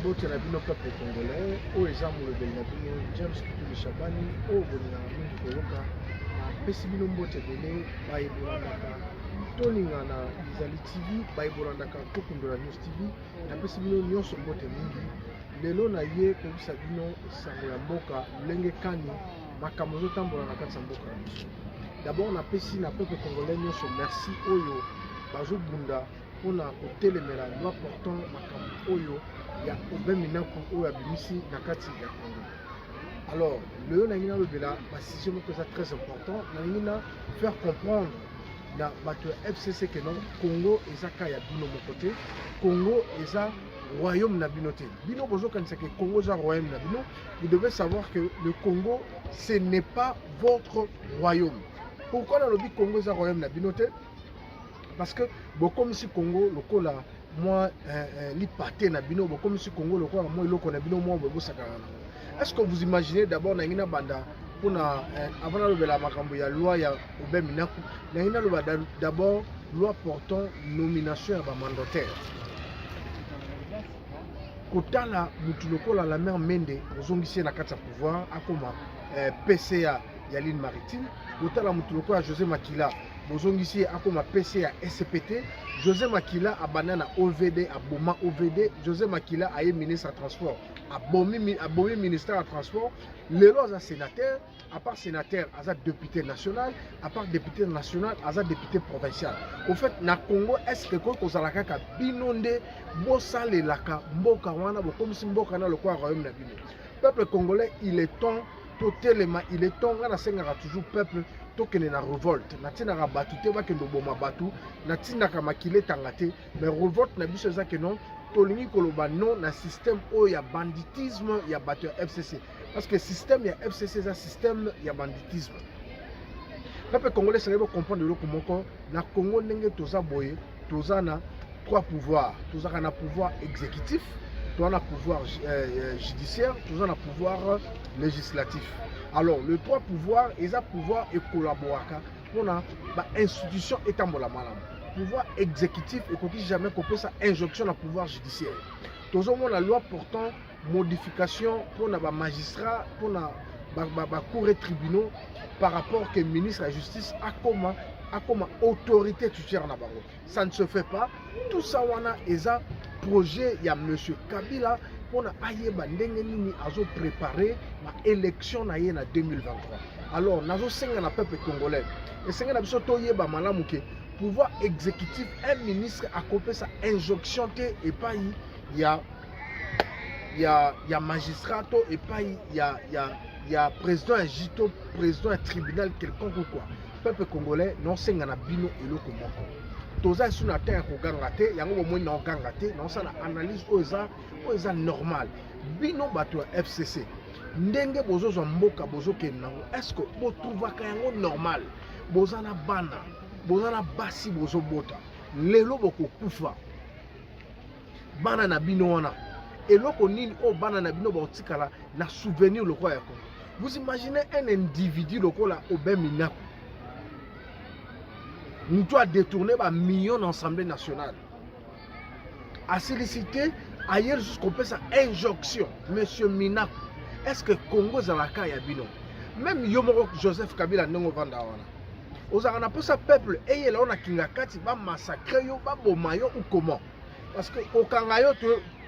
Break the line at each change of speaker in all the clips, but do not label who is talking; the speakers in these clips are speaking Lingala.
bote na bino peuple congolais oyo eza molobeli na bino James Kitulu Shabani oyo bolingaka mingi koyoka napesi bino mbote ebele bayebolandaka tolingana Izali TV bayebolandaka tokundola News TV napesi bino nyonso mbote mingi lelo na ye koyebisa bino sango ya mboka lolenge kani makambo ezotambola na kati ya mboka na biso. D'abord napesi na peuple congolais nyonso merci oyo bazobunda mpona kotelemela loi portant makambo oyo ya obeminaku oyo abimisi na kati ya Congo. Alors lelo nangi nalobela basizio moko eza très important, nangi na faire comprendre na bato ya FCC que non Congo eza ka ya bino moko te, Congo eza royaume na bino te. Bino bozokanisa que Congo eza royaume na bino, vous devez savoir que le Congo ce n'est pas votre royaume. Pourquoi nalobi Congo eza royaume na bino te? Parce que beaucoup ici Congo lokola moi lipate na bino beaucoup ici Congo lokola moi iloko na bino moi bobo sakana. Est-ce que vous imaginez d'abord na ngina banda pona avant na lobela makambo ya loi ya obeminaku na ngina loba d'abord loi portant nomination ya ba mandataire. Kotala mutu lokola la mère Mende ozongisi na kati ya pouvoir akoma PCA ya ligne maritime, kotala mutu lokola José Makila bozongisi akoma PC ya SPT, José Makila abana na OVD, aboma OVD, José Makila aye ministre ya transport, abomi ministère ya transport, lelo aza sénateur, à part sénateur aza député national, à part député national aza député provincial. Au fait na Congo est-ce que ko kozalaka ka binonde bosalelaka mboka wana bokomisi mboka na lokwa royaume na bino. Peuple congolais, il est temps totelema, il est temps ngana sengaka toujours peuple tokene na révolte natinaka batu te bakendo boma batu natinaka makile tanga te, mais révolte na biso eza ke non tolingi koloba non na système oyo ya banditisme ya bato ya FCC, parce que système ya FCC eza système ya banditisme. Peuple congolais sengeli comprendre eloko moko na Congo ndenge toza boye, toza na trois pouvoirs, tozaka na pouvoir exécutif, toza na pouvoir judiciaire, toza na pouvoir législatif. Alors, le trois pouvoirs, ils ont pouvoir et collaborer pour l'institution étambola malam. Pouvoir exécutif et qu'on dit jamais qu'on peut ça injonction à pouvoir judiciaire. Tous avons la loi portant modification pour les magistrats, pour les cours et tribunaux par rapport que le ministre de la Justice a comme autorité tutélaire na bango. Ça ne se fait pas. Tout ça wana eza projet ya monsieur Kabila pour ayeba ndenge nini azo préparer ma élection na ye na 2023. Alors nazo senga na peuple congolais et senga na biso to yeba malamu ke pouvoir exécutif un ministre a copé sa injonction te et pas ya magistrat to et pas ya président un jito président un tribunal quelconque ou quoi. Peuple congolais non senga na bino eloko moko. Toza sur la terre ko ganga te yango bomoi na ganga te na osala analyse oza normal bino bato ya FCC ndenge bozozo mboka bozokenda est-ce que bo trouvaka yango normal bozana bana bozana basi bozobota lelo bokokufa bana na bino wana eloko nini o bana na bino baotikala na souvenir lokwa ya Congo. Vous imaginez un individu lokola Obeminaku nous doit détourner par millions d'Assemblée nationale. À solliciter ailleurs jusqu'au peut sa injonction. Monsieur Minaku, est-ce que Congo Zalaka Yabino? Même Yomoro Joseph Kabila Nengo Vandawana. Aux Aranaposa peuple, et là on a Kingakati, va massacrer yo, va bomayo ou comment? Parce que au Kangayo,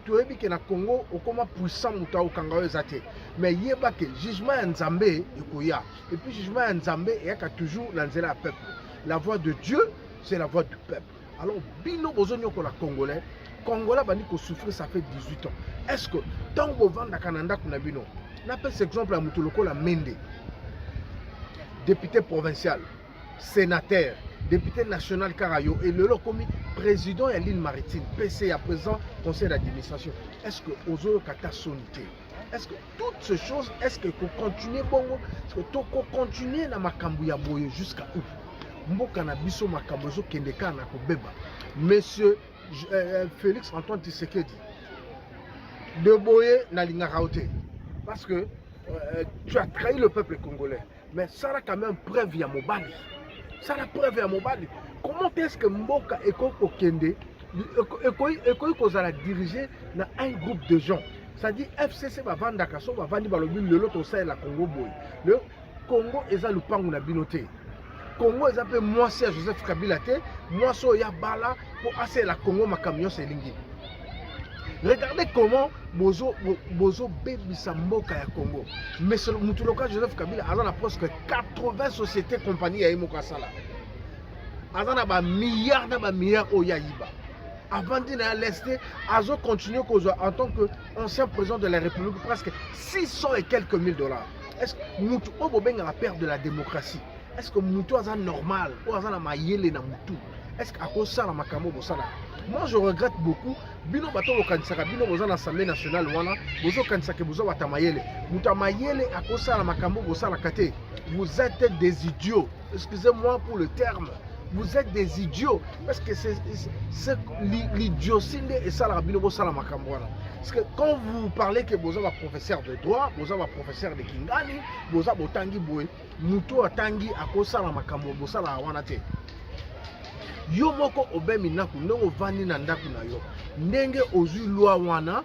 tu as vu que na Congo, au comment puissant mouta au Kangayo zate. Mais il y a que jugement Nzambé, et puis jugement Nzambé, il y a toujours l'anzela peuple. La voix de Dieu, c'est la voix du peuple. Alors, bino bozonyo ko la Congolais, Congolais bani ko souffrir ça fait 18 ans. Est-ce que tant que vous vendez à Canada kuna bino, n'appelle cet exemple à Moutoloko la Mende, député provincial, sénateur, député national Karayo et le commis président de l'île maritime, PC à présent conseil d'administration. Est-ce que Ozo Kata sonité? Est-ce que toutes ces choses, est-ce que vous continuez bon? Est-ce que vous continuez dans ma Kambouya Boye jusqu'à où? Mboka na biso makambo zo kendeka na kobeba. Monsieur Félix Antoine Tshisekedi de boye na lingaka ote parce que tu as trahi le peuple congolais, mais ça a quand même preuve ya mobali. Ça la preuve ya mobali. Comment est-ce que mboka eko kokende ekoki kozala dirigé na un groupe de gens. C'est-à-dire FCC bavandaka so bavandi balobi lelo tosalela Congo boy. Le Congo eza lupangu na bino te. Congo eza pe mwasi ya Joseph Kabila te, mwasi oyo ya bala po asala Congo makamyo selingi. Regardez comment bozo bebisa mboka ya Congo. Mais mutu loka Joseph Kabila a presque 80 sociétés compagnies ya yemo kasala. Azana ba milliards na ba milliards oya yiba. Avant de l'Est, Azo continue en tant qu'ancien président de la République, presque 600 et quelques mille dollars. Est-ce que Moutou a peur de la démocratie? Est-ce que Moutou est normal? Ou est-ce Est-ce qu'à cause ça, la Makamo Bossala? Moi, je regrette beaucoup. Bino Bato Kansaka, Bino Bozan l'Assemblée nationale, Wana, Bozo Kansaka, Bozo Watamayele. Moutamayele, à cause ça, la Makamo Bossala Kate. Vous êtes des idiots. Excusez-moi pour le terme. Vous êtes des idiots. Parce que c'est l'idiotie et ça, la Rabino Bossala Makambouana. Parce que quand vous parlez que vous avez un professeur de droit, vous avez un professeur de Kingani, vous avez un Tangi Boy, Mouto Tangi, à cause de la Makambo Bossala Wanate. Yo moko obemi naku, ndongo vandi na ndaku na yo. Ndenge ozui loi wana,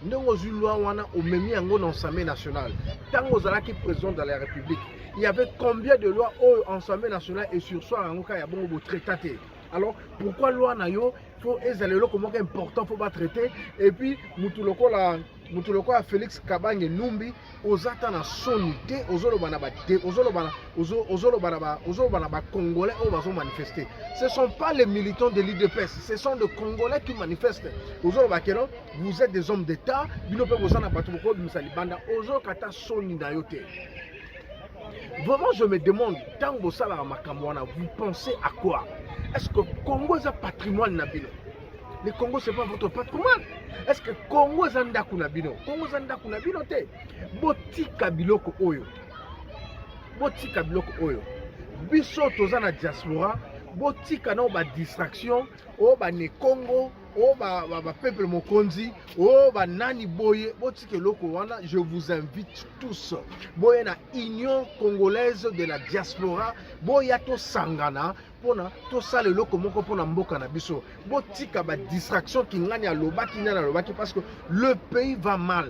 ndenge ozui loi wana, omemi yango dans l'Assemblée nationale. Tango ozalaki président de la République. Il y avait combien de lois en Assemblée nationale et sur soi en cas il y a bon traité. Alors pourquoi loi na yo faut ezaler lo comment important faut pas traiter et puis mutuloko la Félix Kabange Numbi ozata na sonité ozolo bana ba congolais au bazo manifester. Ce sont pas les militants de l'IDPS, ce sont des Congolais qui manifestent. Ozolo ba keno vous êtes des hommes d'état, bino pe bozana batu ko misali banda ozolo kata soni na yo te. Vraiment, je me demande, tant que vous vous pensez à quoi? Est-ce que Congo est un patrimoine nabino? Le Congo, ce n'est pas votre patrimoine. Est-ce que Congo est un ndaku nabino? Congo est un ndaku nabino te? Botika biloko oyo. Botika biloko oyo. Biso tozana diaspora. Botika na ba distraction. O ba ne Congo. Oh ba peuple mokonzi, oh ba nani boye, botike loko wana, je vous invite tous. Boye na Union congolaise de la diaspora, boya to sangana, pona to sale loko moko pona mboka na biso. Botika ba distraction ki ngani ya lobaki na lobaki parce que le pays va mal.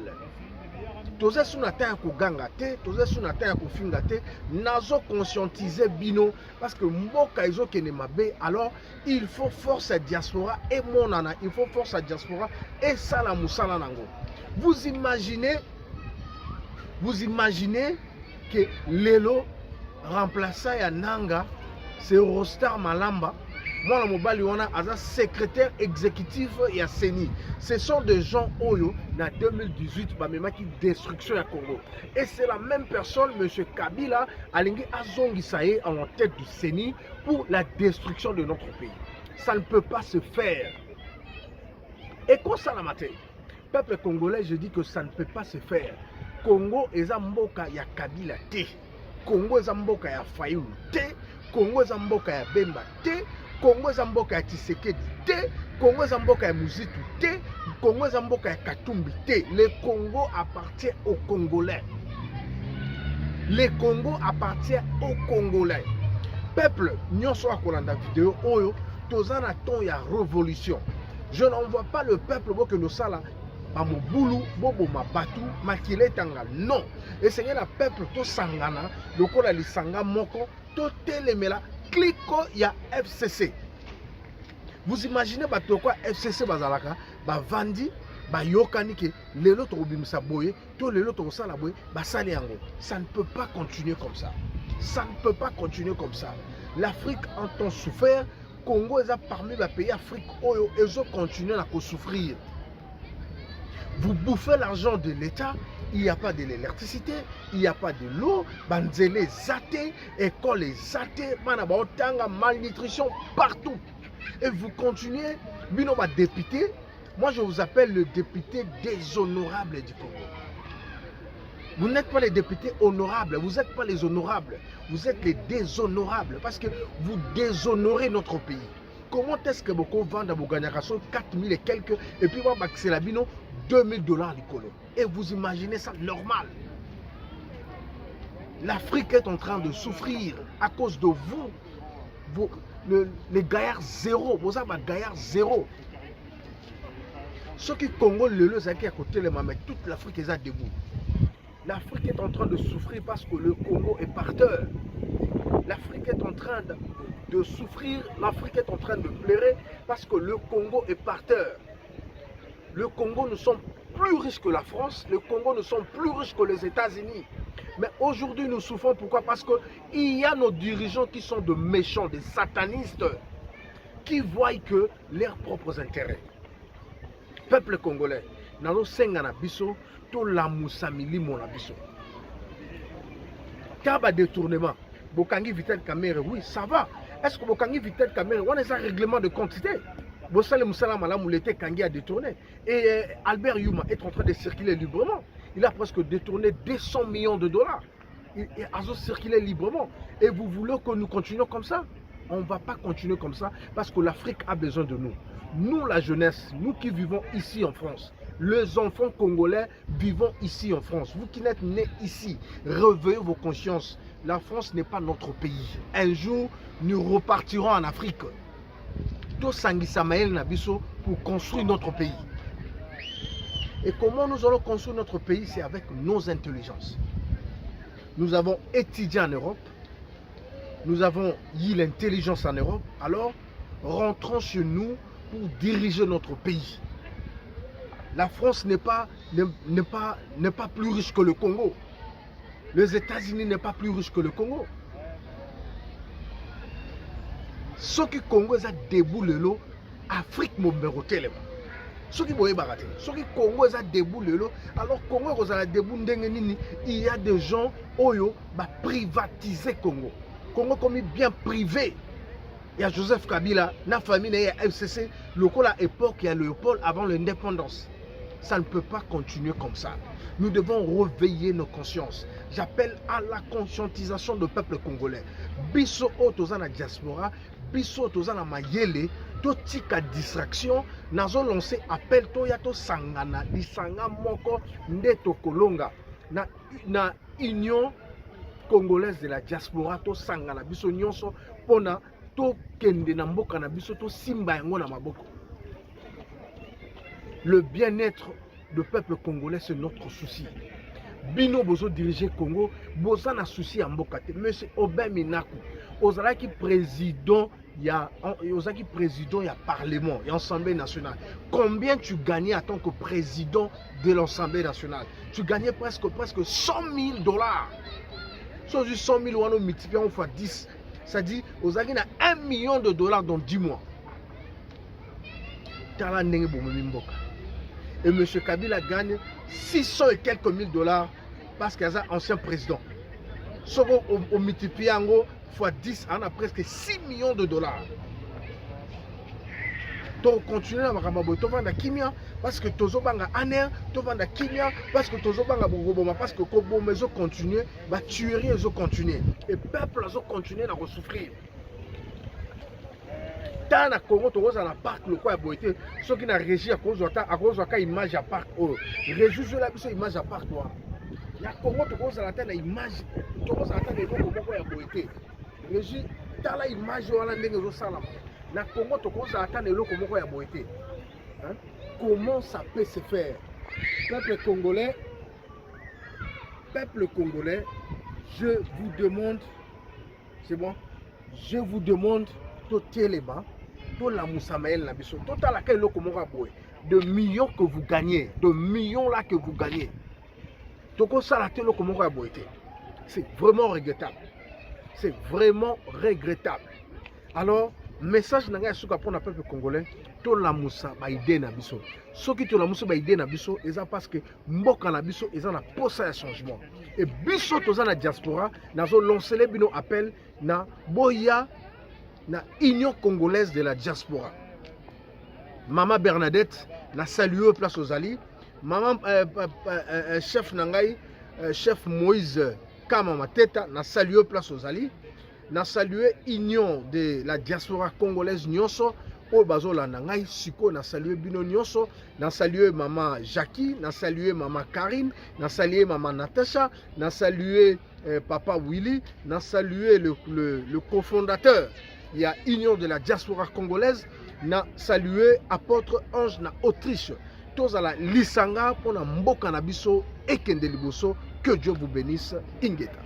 Toze sous na terre ko ganga te, toze sous na terre ko finga te, nazo conscientiser bino parce que mboka izo kene mabe, alors il faut force à diaspora et monana, il faut force à diaspora et sala musala nango. Vous imaginez que Lelo remplaçant ya Nanga, c'est Rostar Malamba. Moi, la mobile, on a secrétaire exécutif et CENI. Ce sont des gens Oyo, en 2018, qui destruction à Congo. Et c'est la même personne, M. Kabila, Alingi Azongisaye, en tête du CENI pour la destruction de notre pays. Ça ne peut pas se faire. Et quand ça la matin, peuple congolais, je dis que ça ne peut pas se faire. Congo est un mboka ya Kabila te. Congo est un mboka ya Fayulu te. Congo est un mboka ya Bemba te. Congo est mboka ya Tshisekedi te, Congo est mboka ya Muzitu te, Congo est mboka ya Katumbi te. Le Congo appartient aux Congolais. Le Congo appartient aux Congolais. Peuple, nyonso akolanda vidéo oyo, tozana ton ya révolution. Je n'envoie pas le peuple que nous sala à Mobulu, Bobo Mabatu, Makile Tanga. Non. Et c'est un peuple to sangana, lokola lisanga moko, to telemela. Clico, il y a FCC. Vous imaginez quoi FCC bazalaka, ba vandi, ba yokani ke lelo to bimisa boye, to lelo to sala boye, ba sali yango. Ça ne peut pas continuer comme ça. Ça ne peut pas continuer comme ça. L'Afrique entend souffrir, Congo est parmi les pays Afrique oyo ezo continuer à souffrir. Vous bouffez l'argent de l'État, il n'y a pas de l'électricité, il n'y a pas de l'eau, banzele zate, école zate, manabotanga, malnutrition partout. Et vous continuez, binoba député, moi je vous appelle le député déshonorable du Congo. Vous n'êtes pas les députés honorables, vous n'êtes pas les honorables, vous êtes les déshonorables parce que vous déshonorez notre pays. Comment est-ce que beaucoup vendent à Boganyakaso 4000 et quelques et puis moi c'est la bino $2000 du colo. Et vous imaginez ça normal? L'Afrique est en train de souffrir à cause de vous. Les gaillards zéro, vous avez gaillard zéro. Ce qui Congo, le Zaki à côté, mais toute l'Afrique est debout. L'Afrique est en train de souffrir parce que le Congo est par terre. L'Afrique est en train de souffrir, l'Afrique est en train de pleurer parce que le Congo est par terre. Le Congo, nous sommes plus riches que la France, le Congo, nous sommes plus riches que les États-Unis. Mais aujourd'hui, nous souffrons. Pourquoi? Parce qu'il y a nos dirigeants qui sont de méchants, des satanistes, qui voient que leurs propres intérêts. Peuple congolais, nous sommes en abisso, tout la moussamili mon abisso. Kaba détournement, Bokangi Vitel Kamere, oui, ça va. Est-ce que Bokangi Vitel Kamere, on a un règlement de quantité? Bossale Moussala Malam l'été Kangi a détourné. Et Albert Yuma est en train de circuler librement. Il a presque détourné 200 millions de dollars. Il a circulé librement. Et vous voulez que nous continuions comme ça? On ne va pas continuer comme ça parce que l'Afrique a besoin de nous. Nous, la jeunesse, nous qui vivons ici en France, les enfants congolais vivons ici en France. Vous qui n'êtes nés ici, réveillez vos consciences. La France n'est pas notre pays. Un jour, nous repartirons en Afrique. Tout Sangui Samael Nabiso pour construire notre pays. Et comment nous allons construire notre pays? C'est avec nos intelligences. Nous avons étudié en Europe. Nous avons eu l'intelligence en Europe. Alors, rentrons chez nous pour diriger notre pays. La France n'est pas plus riche que le Congo. Les États-Unis n'est pas plus riche que le Congo. Ce qui Congo est debout le lot, Afrique m'a méroté. Ce qui est baraté. Ce qui Congo est debout le lot, alors Congo est debout il y a des gens oyo va privatiser Congo. Congo comme bien privé. Il y a Joseph Kabila, la famille, il y a FCC, le coup à l'époque, il y a Léopold avant l'indépendance. Ça ne peut pas continuer comme ça. Nous devons réveiller nos consciences. J'appelle à la conscientisation du peuple congolais. Biso otoza na diaspora, biso otoza na mayele, to tika distraction, nazo lancé appel to ya to sangana, disanga moko ndeto kolonga na union congolaise de la diaspora to sangana biso nyonso pona to kende na mboka na biso to simba yango na maboko. Le bien-être du peuple congolais, c'est notre souci. Bino bozo diriger Congo, boza na souci à mbokate. Monsieur Aubin Minaku, ozalaki président, il y a parlement, il y a Assemblée nationale. Combien tu gagnais en tant que président de l'Assemblée nationale? Tu gagnais presque 100 000 dollars. So, 100 000 on multiplie fois 10. Ça dit, ozalaki na 1 million de dollars dans 10 mois. Tala ndenge bomemi mboka. Et M. Kabila gagne 600 et quelques mille dollars parce qu'il y a un ancien président. Si on multiplie fois 10, on a presque 6 millions de dollars. Donc, continuez à Makamabo, tu vas Kimia parce que tu vas Aner, tu vas Kimia parce que tu vas Bogoboma, parce que Kobo Mezo continue, bah tuerie Mezo continue. Et le peuple a continué à souffrir. Dans le Congo, tu as un parc, le quoi boité. Ceux qui n'ont régi à cause de l'image à parc. Régi sur la image à parc. Il y a Congo, tu as une image. Tu as une boité. Régi, dans la image, tu as une salam. Dans le Congo, tu as une boité. Comment ça peut se faire? Peuple congolais, je vous demande, c'est bon, je vous demande, tout les bas. La Moussamael Nabiso, total laquelle le Komora boy, de millions que vous gagnez, de millions là que vous gagnez. Toko salaté le Komora boy, c'est vraiment regrettable. C'est vraiment regrettable. Alors, message n'a sur pour le peuple congolais, tout la Moussa baïdé Nabiso. Ce qui tout la Moussa baïdé Nabiso, c'est parce que Mboka Nabiso est en poste à changement. Et Biso toza na diaspora, nazo lancé les bino appel na boya na Union congolaise de la diaspora. Maman Bernadette na salué place aux alliés. Maman chef Nangai, chef Moïse Kamamateta na salué place aux alliés. Na salué Union de la diaspora congolaise nyonso o bazola Nangai siko na salué bino nyonso, na salué maman Jackie, na salué maman Karine, na salué maman Natacha, na salué papa Willy, na salué le cofondateur. Il y a Union de la diaspora congolaise, na salué apôtre Ange na Autriche, tozala lisanga mpona mboka na biso ekende liboso. Que Dieu vous bénisse. Ingeta.